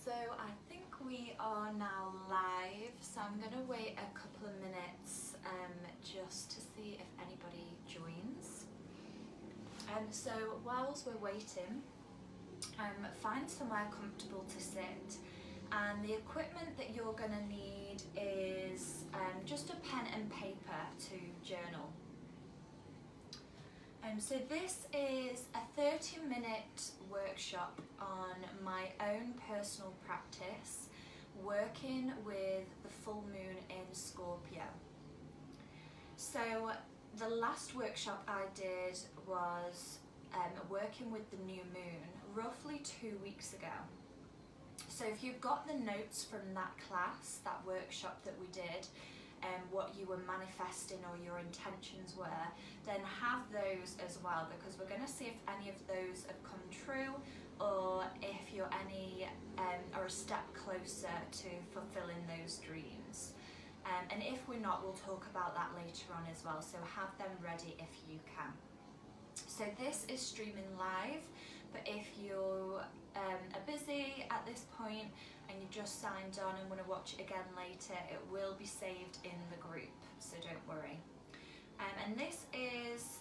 So I think we are now live, so I'm going to wait a couple of minutes just to see if anybody joins. So whilst we're waiting, find somewhere comfortable to sit, and the equipment that you're going to need is just a pen and paper to journal. So this is a 30-minute workshop on my own personal practice, working with the full moon in Scorpio. So the last workshop I did was working with the new moon, roughly 2 weeks ago. So if you've got the notes from that class, that workshop that we did, what you were manifesting or your intentions were, then have those as well, because we're going to see if any of those have come true, or if you're any are a step closer to fulfilling those dreams. And if we're not, we'll talk about that later on as well, so have them ready if you can. So this is streaming live, but if you are busy at this point and you just signed on and want to watch it again later, it will be saved in the group, so don't worry. And this is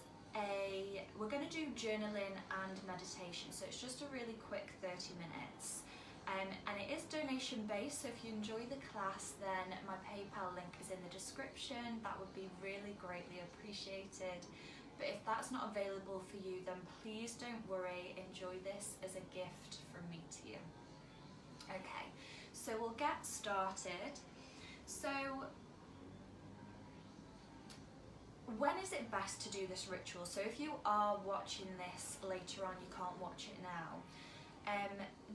we're going to do journaling and meditation, so it's just a really quick 30 minutes. And it is donation based, so if you enjoy the class, then my PayPal link is in the description. That would be really greatly appreciated. But if that's not available for you, then please don't worry, enjoy this as a gift from me to you. Okay, so we'll get started. So when is it best to do this ritual? So if you are watching this later on, you can't watch it now.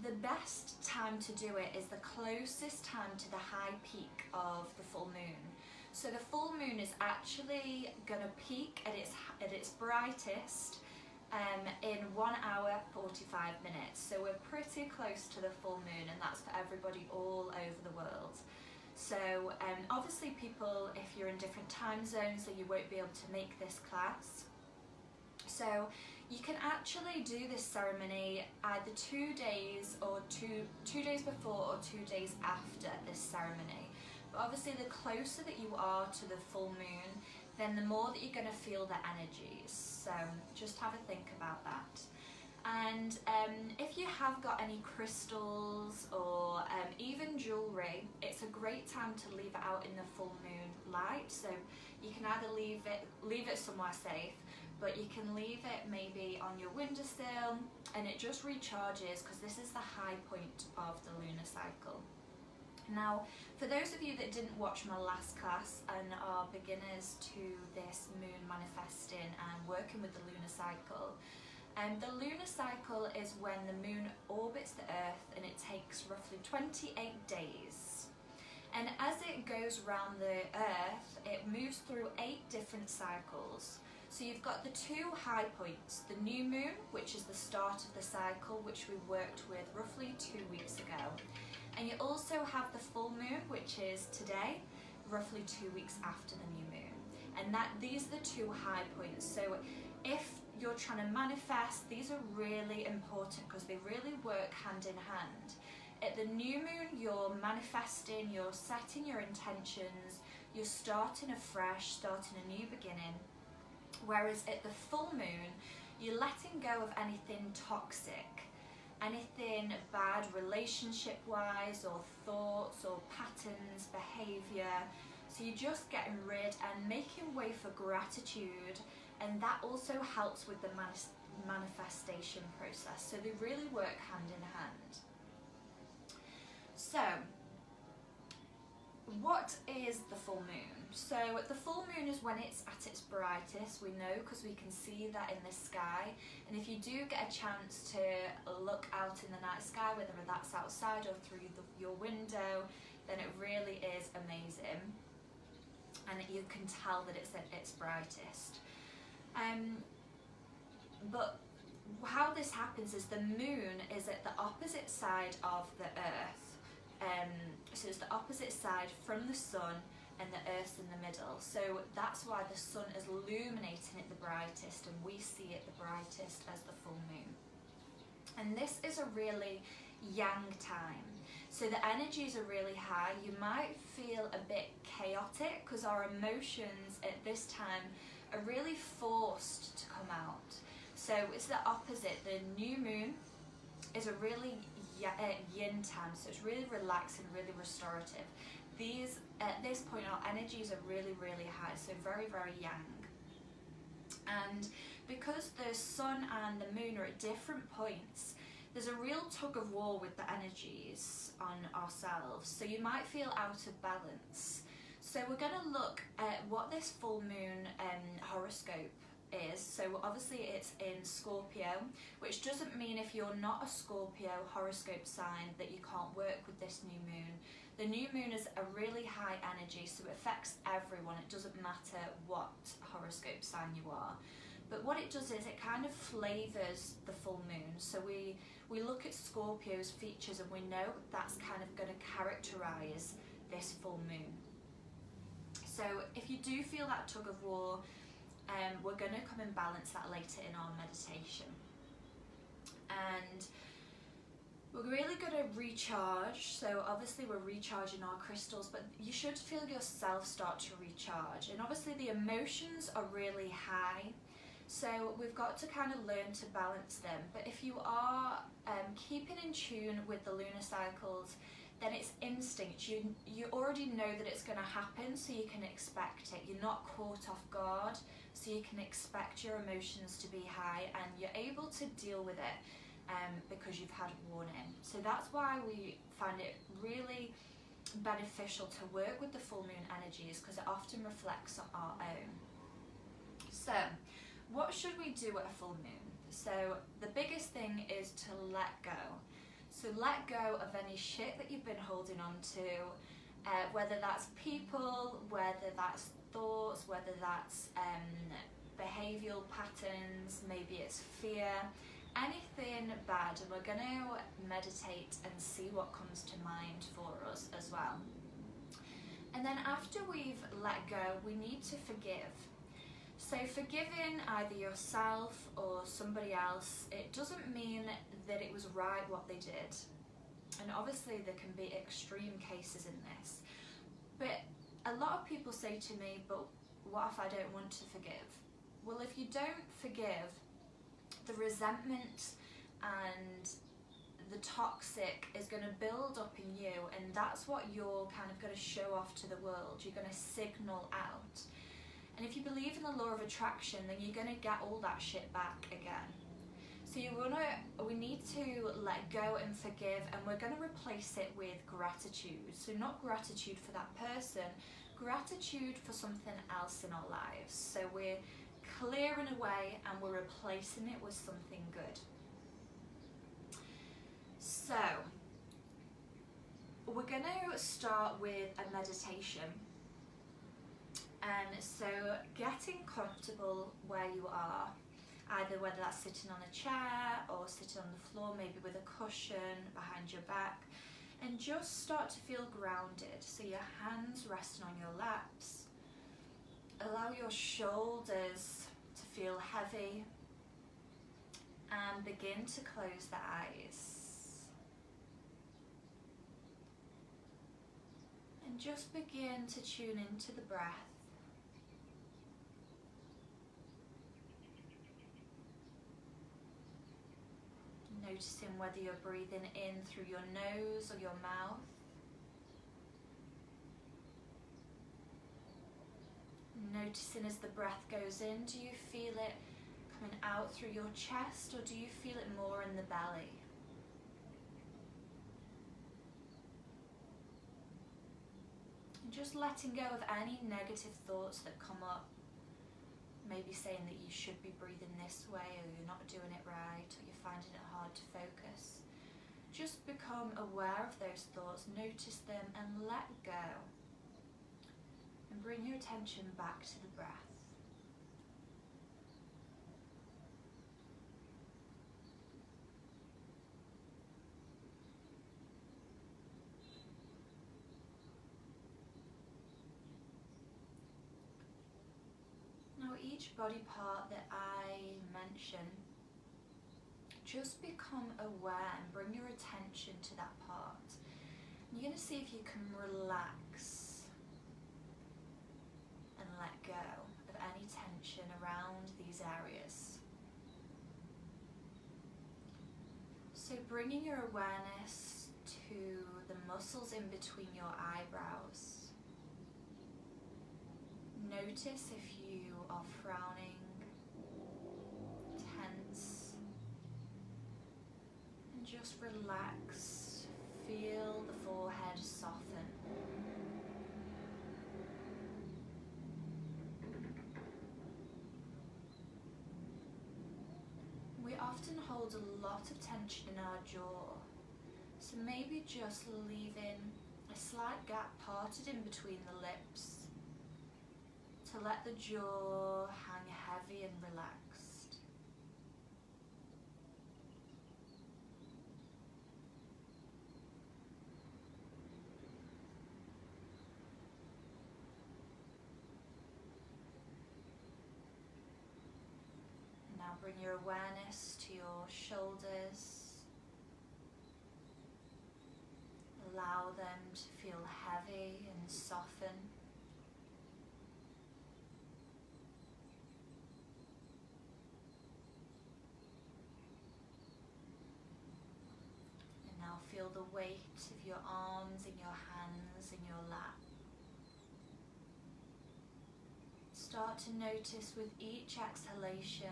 The best time to do it is the closest time to the high peak of the full moon. So the full moon is actually going to peak at its brightest in 1 hour 45 minutes. So we're pretty close to the full moon, and that's for everybody all over the world. So obviously people, if you're in different time zones, then you won't be able to make this class. So you can actually do this ceremony either 2 days or two days before or 2 days after this ceremony. But obviously the closer that you are to the full moon, then the more that you're going to feel the energies. So just have a think about that. And if you have got any crystals or even jewellery, it's a great time to leave it out in the full moon light. So you can either leave it somewhere safe, but you can leave it maybe on your windowsill, and it just recharges, because this is the high point of the lunar cycle. Now, for those of you that didn't watch my last class and are beginners to this moon manifesting and working with the lunar cycle, the lunar cycle is when the moon orbits the earth, and it takes roughly 28 days. And as it goes around the earth, it moves through 8 different cycles. So you've got the 2 high points, the new moon, which is the start of the cycle, which we worked with roughly 2 weeks ago. And you also have the full moon, which is today, roughly 2 weeks after the new moon. And these are the 2 high points. So if you're trying to manifest, these are really important because they really work hand in hand. At the new moon, you're manifesting, you're setting your intentions, you're starting afresh, starting a new beginning. Whereas at the full moon, you're letting go of anything toxic, anything bad relationship-wise, or thoughts or patterns, behaviour. So you're just getting rid and making way for gratitude, and that also helps with the manifestation process. So they really work hand in hand. So what is the full moon? So the full moon is when it's at its brightest, we know, because we can see that in the sky. And if you do get a chance to look out in the night sky, whether that's outside or through your window, then it really is amazing, and you can tell that it's at its brightest. But how this happens is the moon is at the opposite side of the earth. So it's the opposite side from the sun, and the earth's in the middle. So that's why the sun is illuminating it the brightest, and we see it the brightest as the full moon. And this is a really yang time. So the energies are really high. You might feel a bit chaotic because our emotions at this time are really forced to come out. So it's the opposite. The new moon is a really yin time, so it's really relaxing, really restorative. These, at this point, our energies are really, really high, so very, very yang. And because the sun and the moon are at different points, there's a real tug of war with the energies on ourselves. So you might feel out of balance. So we're going to look at what this full moon horoscope is. So obviously it's in Scorpio, which doesn't mean if you're not a Scorpio horoscope sign that you can't work with this new moon. The new moon is a really high energy, so it affects everyone. It doesn't matter what horoscope sign you are. But what it does is it kind of flavours the full moon. So we look at Scorpio's features and we know that's kind of going to characterise this full moon. So if you do feel that tug of war, we're going to come and balance that later in our meditation. And we're really going to recharge. So obviously we're recharging our crystals, but you should feel yourself start to recharge. And obviously the emotions are really high. So we've got to kind of learn to balance them. But if you are keeping in tune with the lunar cycles, then it's instinct. You already know that it's going to happen, so you can expect it. You're not caught off guard, so you can expect your emotions to be high and you're able to deal with it because you've had warning. So that's why we find it really beneficial to work with the full moon energies, because it often reflects on our own. So what should we do at a full moon? So the biggest thing is to let go. So let go of any shit that you've been holding on to, whether that's people, whether that's thoughts, whether that's behavioural patterns, maybe it's fear, anything bad. And we're going to meditate and see what comes to mind for us as well. And then after we've let go, we need to forgive. So forgiving either yourself or somebody else, it doesn't mean that it was right what they did. And obviously there can be extreme cases in this. But a lot of people say to me, but what if I don't want to forgive? Well, if you don't forgive, the resentment and the toxic is going to build up in you, and that's what you're kind of going to show off to the world. You're going to signal out. And if you believe in the law of attraction, then you're going to get all that shit back again. So we need to let go and forgive, and we're going to replace it with gratitude. So not gratitude for that person, gratitude for something else in our lives. So we're clearing away and we're replacing it with something good. So we're going to start with a meditation. And so getting comfortable where you are, either whether that's sitting on a chair or sitting on the floor, maybe with a cushion behind your back, and just start to feel grounded. So your hands resting on your laps. Allow your shoulders to feel heavy and begin to close the eyes. And just begin to tune into the breath. Noticing whether you're breathing in through your nose or your mouth. Noticing as the breath goes in, do you feel it coming out through your chest, or do you feel it more in the belly? And just letting go of any negative thoughts that come up. Maybe saying that you should be breathing this way, or you're not doing it right, or you're finding it hard to focus. Just become aware of those thoughts, notice them and let go. And bring your attention back to the breath. Now each body part that I mention, just become aware and bring your attention to that part. You're going to see if you can relax and let go of any tension around these areas. So bringing your awareness to the muscles in between your eyebrows. Notice if you are frowning, tense, and just relax. Feel the forehead soften. We often hold a lot of tension in our jaw, so maybe just leaving a slight gap parted in between the lips to let the jaw hang heavy and relaxed. And now bring your awareness to your shoulders. Allow them to feel heavy and soften. Feel the weight of your arms in your hands in your lap. Start to notice with each exhalation,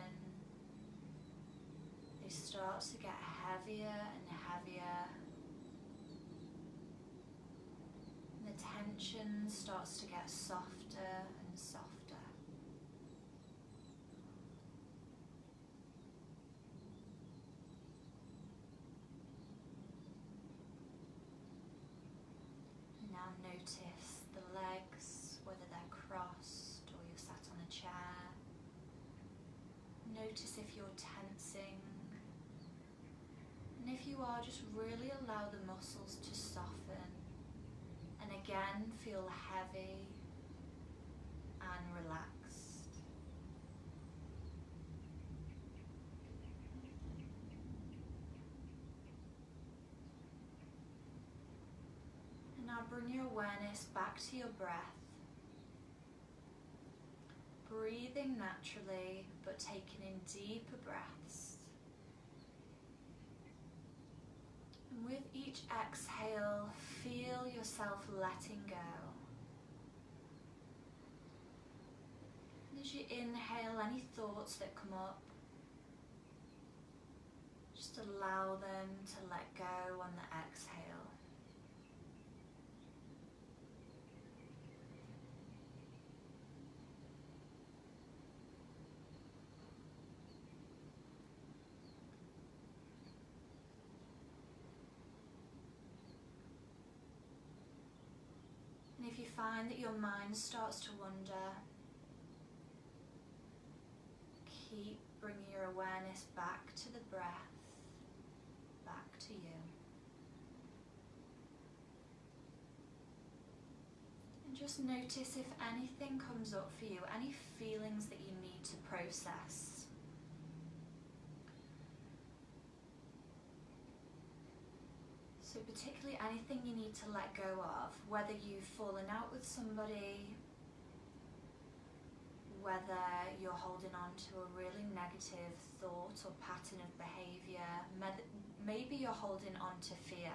they start to get heavier and heavier. And the tension starts to get softer and softer. Now notice the legs, whether they're crossed or you're sat on a chair. Notice if you're tensing. And if you are, just really allow the muscles to soften. And again, feel heavy and relaxed. Now bring your awareness back to your breath. Breathing naturally, but taking in deeper breaths. And with each exhale, feel yourself letting go. And as you inhale, any thoughts that come up, just allow them to let go on the exhale. If you find that your mind starts to wander, keep bringing your awareness back to the breath, back to you. And just notice if anything comes up for you, any feelings that you need to process. So particularly anything you need to let go of, whether you've fallen out with somebody, whether you're holding on to a really negative thought or pattern of behaviour, maybe you're holding on to fear.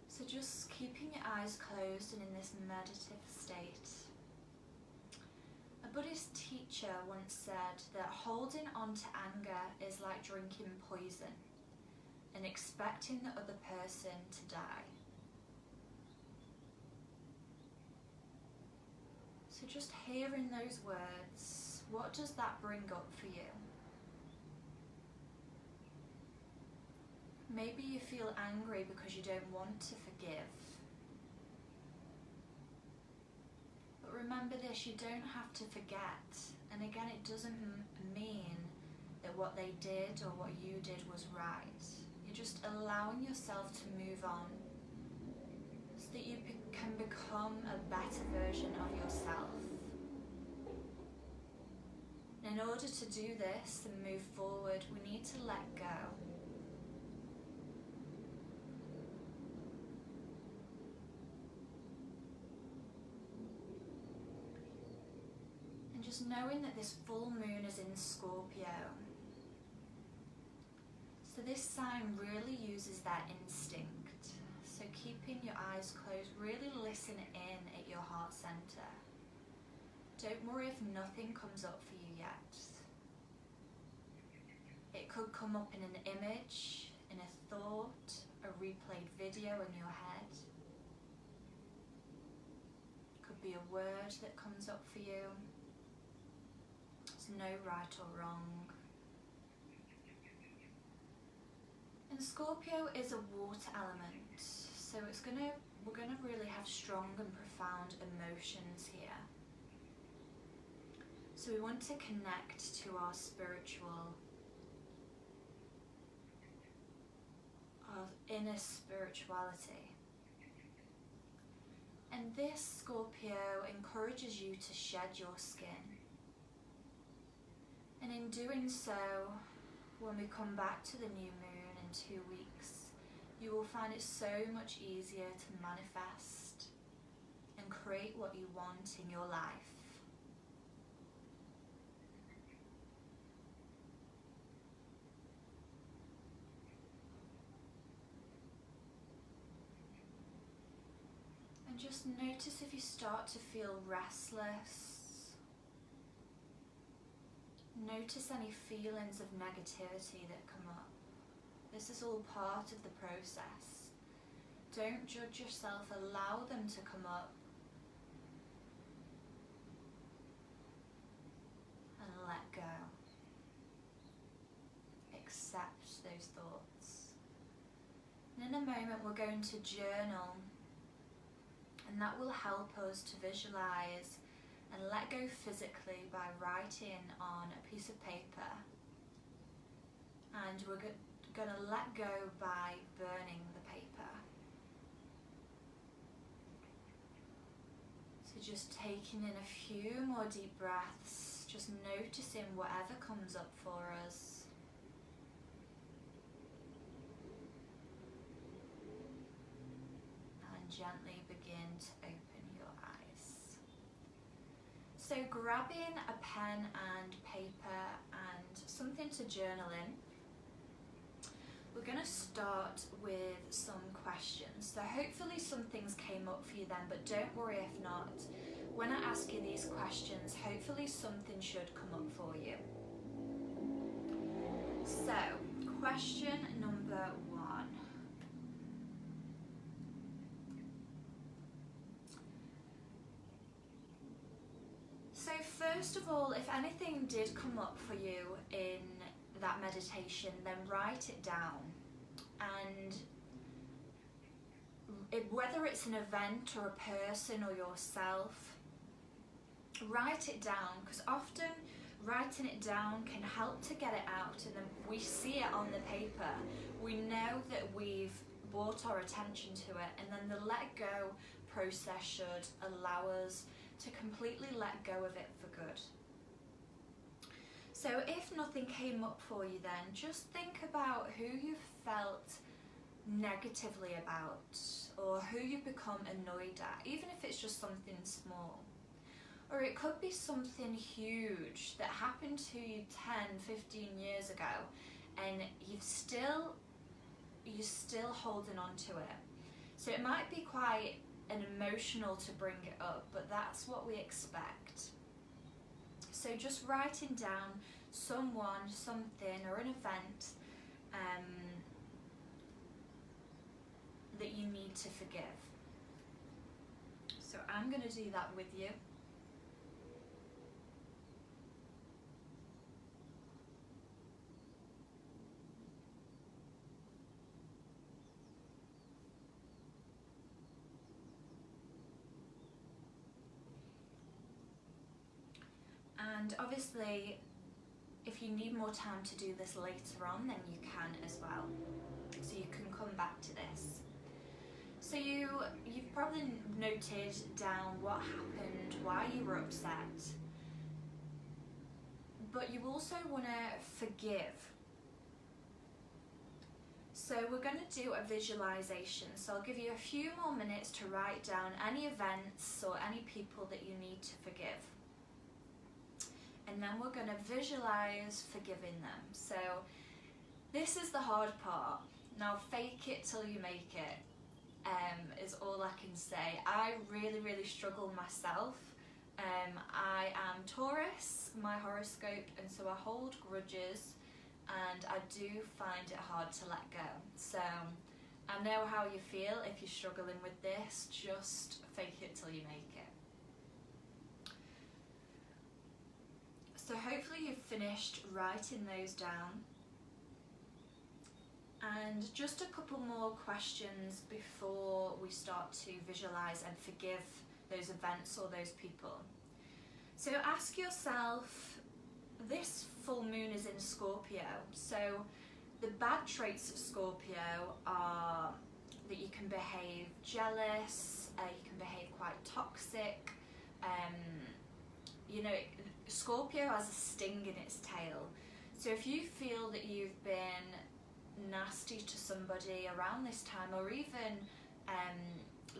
So just keeping your eyes closed and in this meditative state. A Buddhist teacher once said that holding on to anger is like drinking poison and expecting the other person to die. So just hearing those words, what does that bring up for you? Maybe you feel angry because you don't want to forgive. But remember this, you don't have to forget. And again, it doesn't mean that what they did or what you did was right. You're just allowing yourself to move on so that you can become a better version of yourself. And in order to do this and move forward, we need to let go. just knowing that this full moon is in Scorpio. So this sign really uses their instinct. So keeping your eyes closed, really listen in at your heart center. Don't worry if nothing comes up for you yet. It could come up in an image, in a thought, a replayed video in your head. Could be a word that comes up for you. There's no right or wrong. And Scorpio is a water element, so we're gonna really have strong and profound emotions here. So we want to connect to our inner spirituality. And this Scorpio encourages you to shed your skin. And in doing so, when we come back to the new moon in 2 weeks, you will find it so much easier to manifest and create what you want in your life. And just notice if you start to feel restless. Notice any feelings of negativity that come up. This is all part of the process. Don't judge yourself, allow them to come up. And let go. Accept those thoughts. And in a moment we're going to journal, and that will help us to visualize and let go physically by writing on a piece of paper. And we're going to let go by burning the paper. So just taking in a few more deep breaths, just noticing whatever comes up for us. And gently begin to open your eyes. So grabbing a pen and paper and something to journal in, we're going to start with some questions. So hopefully some things came up for you then, but don't worry if not. When I ask you these questions, hopefully something should come up for you. So, question number 1. So first of all, if anything did come up for you in that meditation, then write it down. And whether it's an event or a person or yourself, write it down, because often writing it down can help to get it out, and then we see it on the paper. We know that we've brought our attention to it, and then the let go process should allow us to completely let go of it for good. So if nothing came up for you then, just think about who you've felt negatively about, or who you've become annoyed at, even if it's just something small. Or it could be something huge that happened to you 10, 15 years ago, and you're still holding on to it. So it might be quite an emotional to bring it up, but that's what we expect. So just writing down someone, something, or an event that you need to forgive. So I'm going to do that with you. And obviously, if you need more time to do this later on, then you can as well. So you can come back to this. So you've probably noted down what happened, why you were upset. But you also want to forgive. So we're going to do a visualization. So I'll give you a few more minutes to write down any events or any people that you need to forgive. and then we're going to visualize forgiving them. So this is the hard part. Now fake it till you make it, is all I can say. I really struggle myself. I am Taurus, my horoscope, and so I hold grudges, and I do find it hard to let go. So I know how you feel if you're struggling with this. Just fake it till you make it. So hopefully you've finished writing those down. And just a couple more questions before we start to visualize and forgive those events or those people. So ask yourself, this full moon is in Scorpio, so the bad traits of Scorpio are that you can behave jealous, you can behave quite toxic. You know, Scorpio has a sting in its tail. So if you feel that you've been nasty to somebody around this time, or even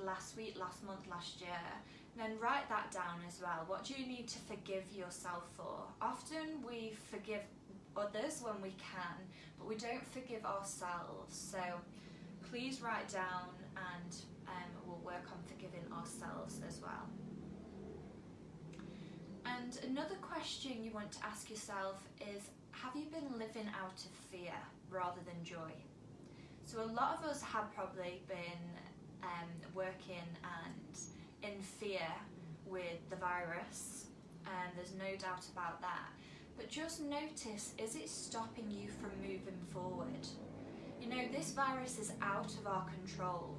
last week, last month, last year, then write that down as well. What do you need to forgive yourself for? Often we forgive others when we can, but we don't forgive ourselves. So please write down, and we'll work on forgiving ourselves as well. And another question you want to ask yourself is, have you been living out of fear rather than joy? So a lot of us have probably been working and in fear with the virus, and there's no doubt about that. But just notice, is it stopping you from moving forward? You know, this virus is out of our control.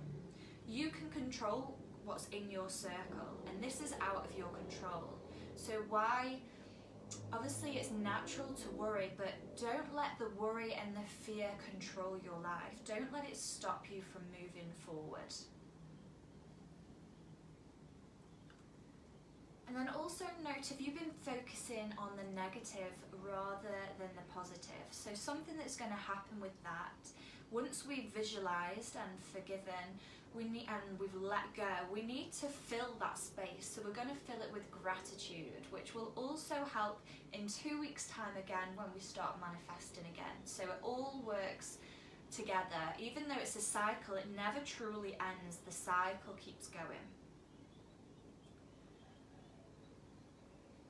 You can control what's in your circle, and this is out of your control. So why, obviously it's natural to worry, but don't let the worry and the fear control your life. Don't let it stop you from moving forward. And then also note, have you been focusing on the negative rather than the positive? So something that's going to happen with that, once we've visualized and forgiven, and we've let go, we need to fill that space. So we're going to fill it with gratitude, which will also help in 2 weeks' time again when we start manifesting again. So it all works together. Even though it's a cycle, it never truly ends. The cycle keeps going.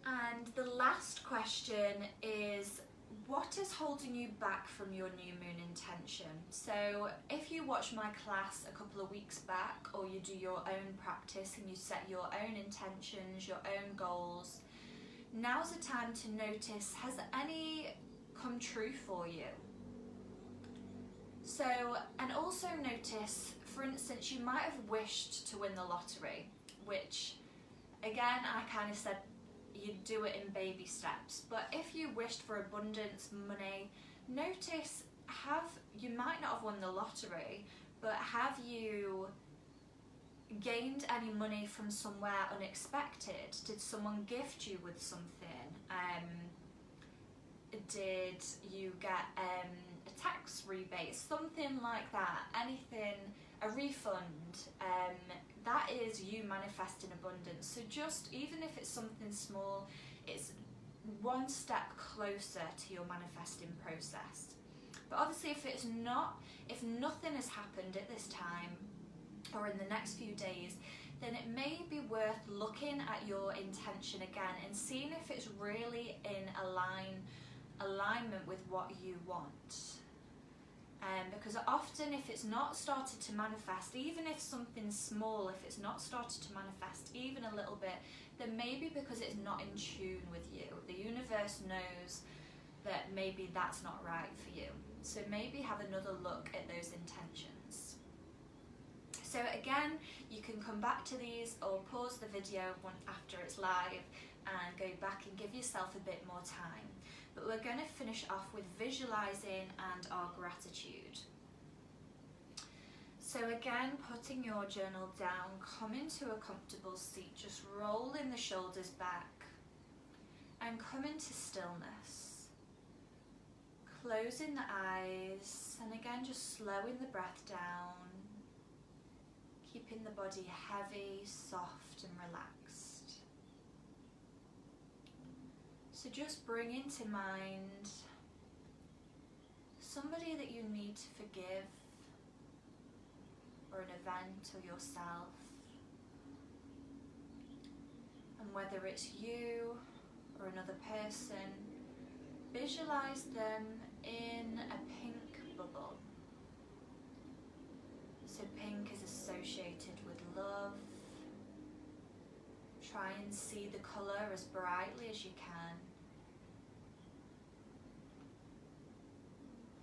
And the last question is, what is holding you back from your new moon intention? So if you watch my class a couple of weeks back, or you do your own practice and you set your own intentions, your own goals, now's the time to notice, has any come true for you? So, and also notice, for instance, you might have wished to win the lottery, which again, I kind of said, you do it in baby steps. But if you wished for abundance, money, notice, you might not have won the lottery, but have you gained any money from somewhere unexpected? Did someone gift you with something? Did you get a tax rebate? Something like that. Anything, a refund. That is you manifesting abundance. So just, even if it's something small, it's one step closer to your manifesting process. But obviously if nothing has happened at this time or in the next few days, then it may be worth looking at your intention again and seeing if it's really in alignment with what you want. Because often if it's not started to manifest, even if something's small, if it's not started to manifest even a little bit, then maybe because it's not in tune with you. The universe knows that maybe that's not right for you. So maybe have another look at those intentions. So again, you can come back to these or pause the video after it's live and go back and give yourself a bit more time. But we're going to finish off with visualizing and our gratitude. So again, putting your journal down, come into a comfortable seat, just rolling the shoulders back and come into stillness. Closing the eyes, and again just slowing the breath down, keeping the body heavy, soft and relaxed. So So just bring into mind somebody that you need to forgive, or an event, or yourself. And whether it's you or another person, visualize them in a pink bubble. So pink is associated with love. Try and see the colour as brightly as you can.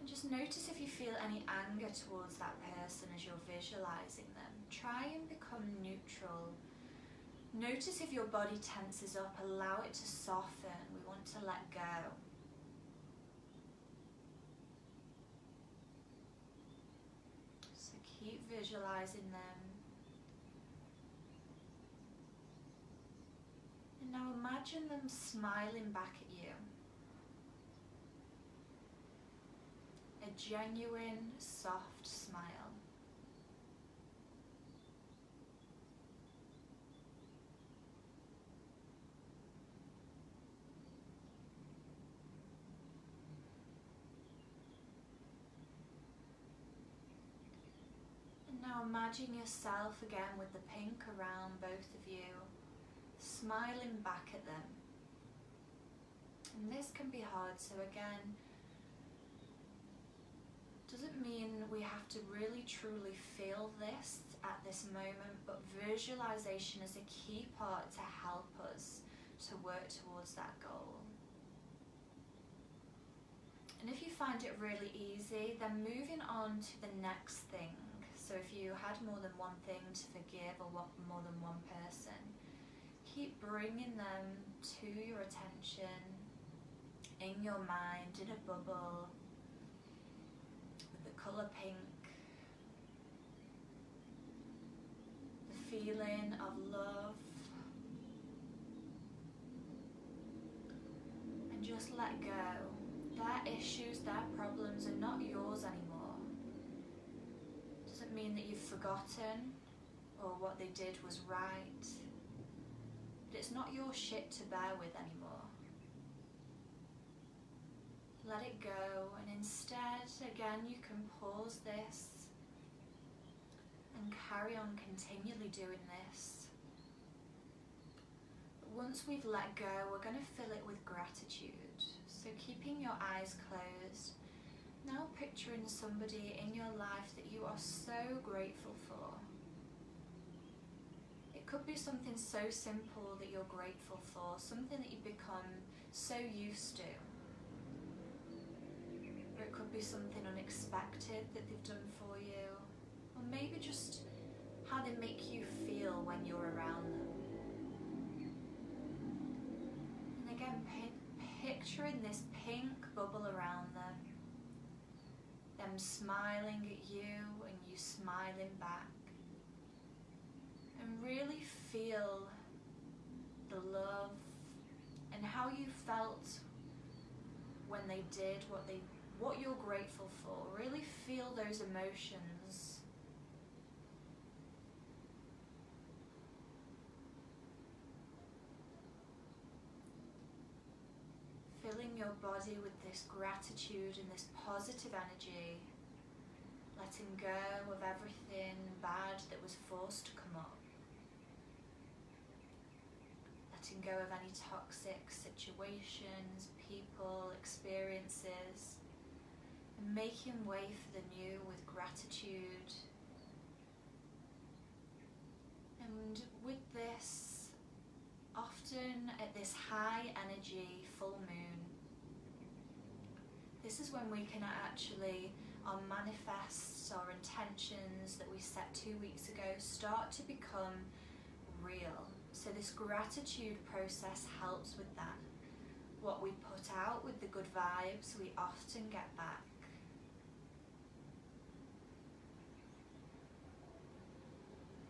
And just notice if you feel any anger towards that person as you're visualising them. Try and become neutral. Notice if your body tenses up, allow it to soften. We want to let go. So keep visualising them. And now imagine them smiling back at you. A genuine, soft smile. And now imagine yourself again with the pink around both of you, smiling back at them. And this can be hard, so again, doesn't mean we have to really truly feel this at this moment, but visualization is a key part to help us to work towards that goal. And if you find it really easy, then moving on to the next thing. So if you had more than one thing to forgive, or more than one person, keep bringing them to your attention, in your mind, in a bubble, colour pink, the feeling of love, and just let go. Their issues, their problems are not yours anymore. Doesn't mean that you've forgotten or what they did was right, but it's not your shit to bear with anymore. Let it go, and instead, again, you can pause this and carry on continually doing this. But once we've let go, we're going to fill it with gratitude. So keeping your eyes closed, now picturing somebody in your life that you are so grateful for. It could be something so simple that you're grateful for, something that you've become so used to. Or it could be something unexpected that they've done for you, or maybe just how they make you feel when you're around them. And again, picturing this pink bubble around them smiling at you and you smiling back, and really feel the love and how you felt when they did what you're grateful for. Really feel those emotions. Filling your body with this gratitude and this positive energy, letting go of everything bad that was forced to come up, letting go of any toxic situations, people, experiences, and making way for the new with gratitude. And with this, often at this high energy full moon, this is when we can actually, our manifests, our intentions that we set 2 weeks ago start to become real. So this gratitude process helps with that. What we put out with the good vibes, we often get back.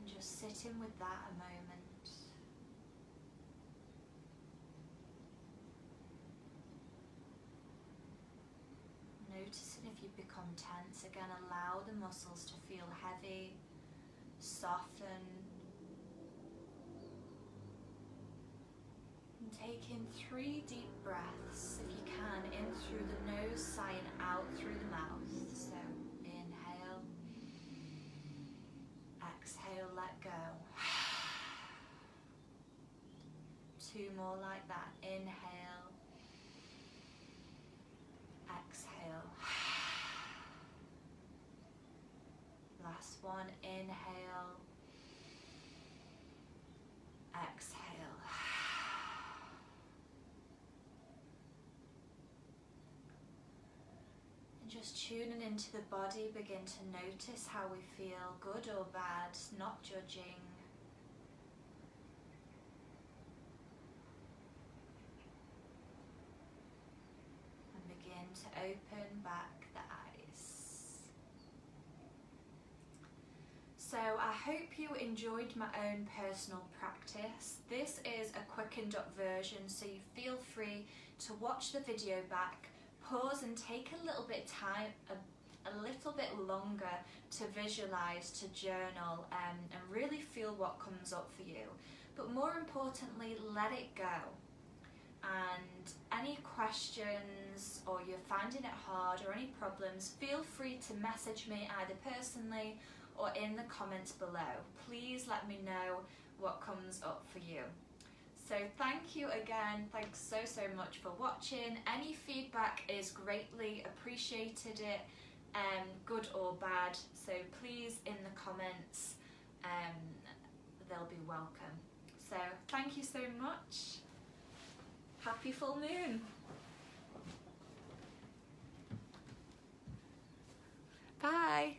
And just sitting with that a moment. Noticing if you become tense, again allow the muscles to feel heavy, soften. And take in 3 deep breaths, if you can, in through the nose, sigh, and out through the mouth. So inhale, exhale, let go. 2 more like that. Inhale, exhale. Last one. Inhale, exhale. And just tuning into the body, begin to notice how we feel, good or bad, not judging. And begin to open back the eyes. So I hope you enjoyed my own personal practice. This is a quickened up version, so you feel free to watch the video back, pause and take a little bit time, a little bit longer to visualize, to journal, and really feel what comes up for you. But more importantly, let it go. And any questions, or you're finding it hard, or any problems, feel free to message me either personally or in the comments below. Please let me know what comes up for you. So thank you again, thanks so much for watching. Any feedback is greatly appreciated, good or bad, so please in the comments, they'll be welcome. So thank you so much. Happy full moon. Bye.